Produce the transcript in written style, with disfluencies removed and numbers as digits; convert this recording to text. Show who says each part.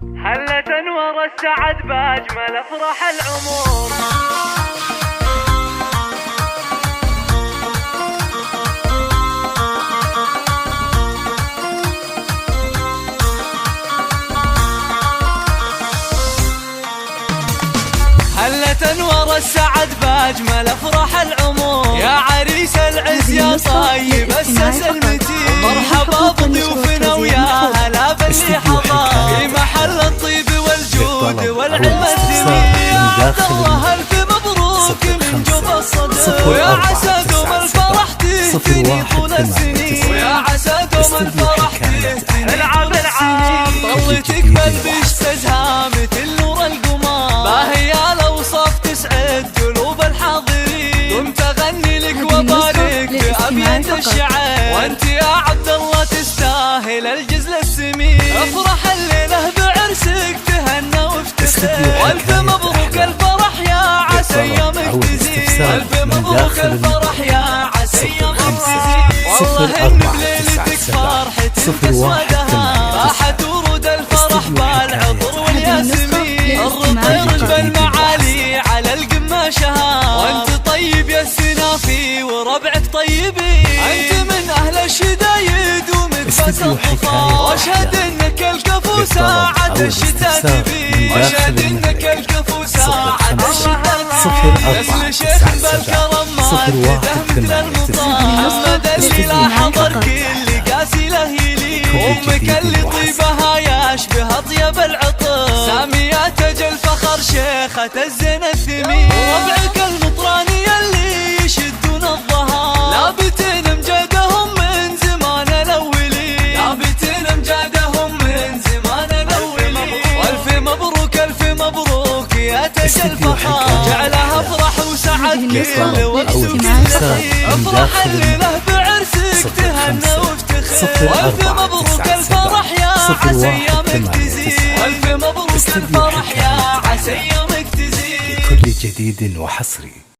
Speaker 1: هلت انوار السعد باجمل افراح العمر. هلت انوار السعد باجمل افراح العمر، يا عريس العز يا طيب اسس المتين، مرحبا بضيوفنا ويا هلا باللي حضر في محل الطيب والجود والعلم الثمين. يا عبد الله الف مبروك من جوف الصدر، ويا عسى دوم الفرح تهتني طول السنين، ويا عسى دوم الفرح تهتني العام العام. ظلتك بلبش تزهى مثل نور القمر، باهية الاوصاف تسعد قلوب الحاضرين. قمت اغني لك وبارك بابيات الشعر، وانت يا عبد الله تستاهل الجزل السمين. افرح الليله بعرسك تهنى وافتخر، والف مبروك الفرح يا عسى ايامك تزين، والف مبروك الفرح يا عسى ايامك تزين. والله ان بليلتك فرحتك تسودها، راحت ورود الفرح بالعطر والياسمين. الرطير بالمعالي على القمه شهى، وانت طيب يا السنافي وربعك طيبين. انت من اهل الشدايد ومدفس الظفار، واشهد انك الكفو ساعة الشتاء تبين، واشهد انك الكفو ساعة الشتاء تبين. مثل شيخ بالكرم ما تده مثل المطار، محمد اللي لا حضر كل قاسي له يلين. امك اللي طيبها يشبه اطيب العطر، سامية تاج الفخر شيخة الزين الثمين. وربعك المطراني اللي يشدون الظهر، لابتين امجادهم من زمان الاولين، لابتين امجادهم من زمان الاولين. والف مبروك الف مبروك يا تاج الفخر، جعلها افرح وسعد كل وقت وكل حين. افرح الليله بعرسك تهنى وافتخر، والف مبروك الفرح يا عسى ايامك تزين، والف مبروك الفرح يا عسى ايامك تزين.
Speaker 2: كل جديد وحصري